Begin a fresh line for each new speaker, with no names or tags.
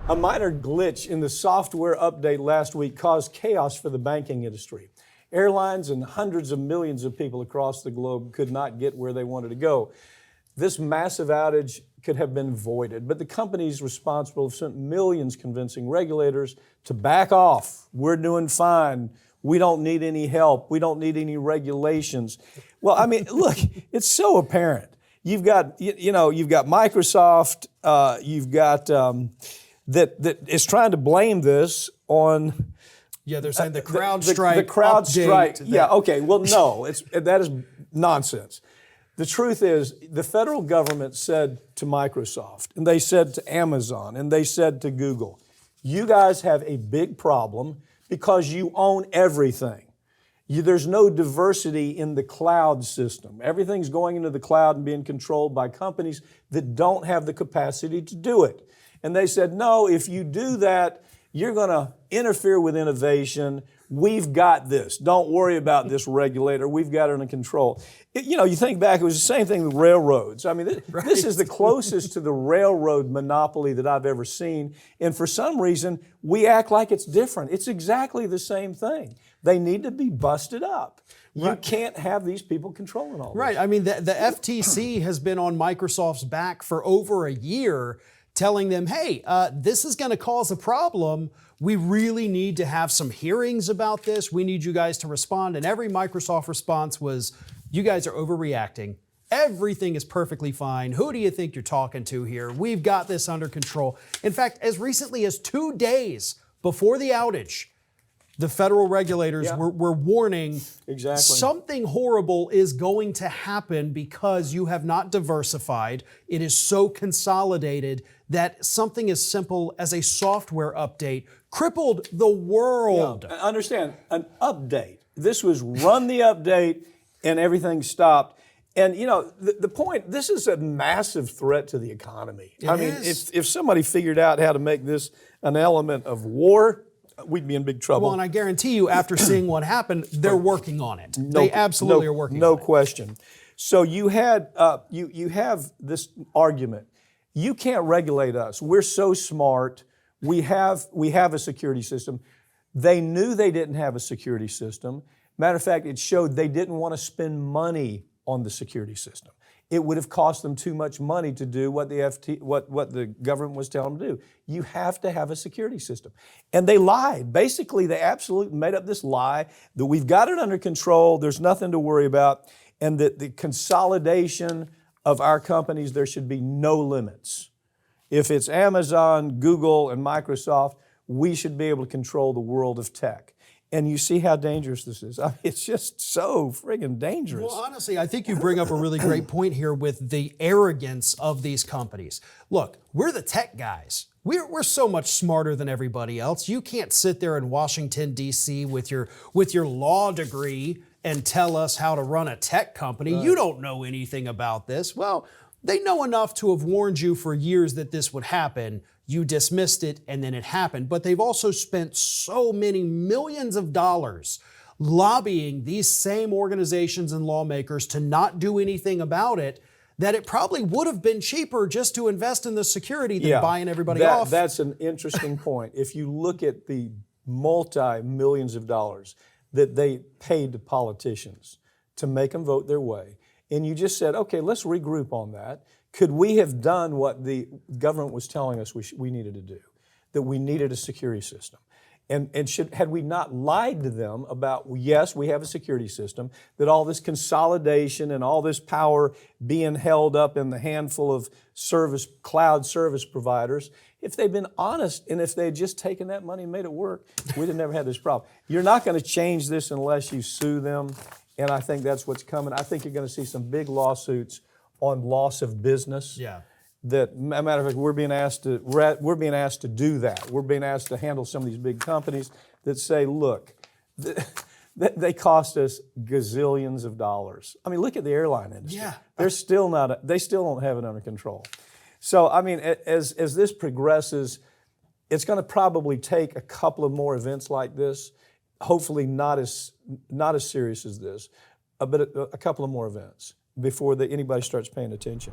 A minor glitch in the software update last week caused chaos for the banking industry. Airlines and hundreds of millions of people across the globe could not get where they wanted to go. This massive outage could have been avoided, but the companies responsible have spent millions convincing regulators to back off. We're doing fine. We don't need any help. We don't need any regulations. Well, I mean, look, it's so apparent. You've got Microsoft. You've got that is trying to blame this on.
Yeah, they're saying the CrowdStrike.
The CrowdStrike.
Update
Yeah. Okay. Well, no, that is nonsense. The truth is, the federal government said to Microsoft, and they said to Amazon, and they said to Google, you guys have a big problem because you own everything. There's no diversity in the cloud system. Everything's going into the cloud and being controlled by companies that don't have the capacity to do it. And they said, no, if you do that, you're going to interfere with innovation. We've got this. Don't worry about this regulator. We've got it under control. You think back, it was the same thing with railroads. I mean, this is the closest to the railroad monopoly that I've ever seen. And for some reason, we act like it's different. It's exactly the same thing. They need to be busted up. You can't have these people controlling all this.
Right. I mean, the FTC has been on Microsoft's back for over a year, telling them, hey, this is going to cause a problem. We really need to have some hearings about this. We need you guys to respond. And every Microsoft response was, you guys are overreacting. Everything is perfectly fine. Who do you think you're talking to here? We've got this under control. In fact, as recently as 2 days before the outage, the federal regulators were warning something horrible is going to happen because you have not diversified. It is so consolidated that something as simple as a software update crippled the world.
Yeah, understand, an update. This was run the update and everything stopped. And the point, this is a massive threat to the economy. If somebody figured out how to make this an element of war, we'd be in big trouble.
Well, and I guarantee you, after seeing what happened, they're working on it. They absolutely are working on it.
No question. So you had you have this argument. You can't regulate us. We're so smart. We have a security system. They knew they didn't have a security system. Matter of fact, it showed they didn't want to spend money on the security system. It would have cost them too much money to do what the government was telling them to do. You have to have a security system. And they lied. Basically, they absolutely made up this lie that we've got it under control, there's nothing to worry about, and that the consolidation of our companies, there should be no limits. If it's Amazon, Google, and Microsoft, we should be able to control the world of tech. And you see how dangerous this is. I mean, it's just so friggin' dangerous.
Well, honestly, I think you bring up a really great point here with the arrogance of these companies. Look, we're the tech guys. We're so much smarter than everybody else. You can't sit there in Washington, D.C. with your law degree and tell us how to run a tech company. Right. You don't know anything about this. Well, they know enough to have warned you for years that this would happen. You dismissed it, and then it happened. But they've also spent so many millions of dollars lobbying these same organizations and lawmakers to not do anything about it, that it probably would have been cheaper just to invest in the security than buying everybody off.
That's an interesting point. If you look at the multi-millions of dollars that they paid to politicians to make them vote their way, and you just said, okay, let's regroup on that. Could we have done what the government was telling us we needed to do? That we needed a security system. And had we not lied to them about, yes, we have a security system, that all this consolidation and all this power being held up in the handful of cloud service providers, if they'd been honest and if they had just taken that money and made it work, we'd have never had this problem. You're not going to change this unless you sue them, and I think that's what's coming. I think you're going to see some big lawsuits on loss of business.
Yeah.
That, as a matter of fact, we're being asked to do that. We're being asked to handle some of these big companies that say, look, they cost us gazillions of dollars. I mean, look at the airline industry.
Yeah.
They still don't have it under control. So, I mean, as this progresses, it's going to probably take a couple of more events like this. Hopefully, not as serious as this, but a couple of more events before anybody starts paying attention.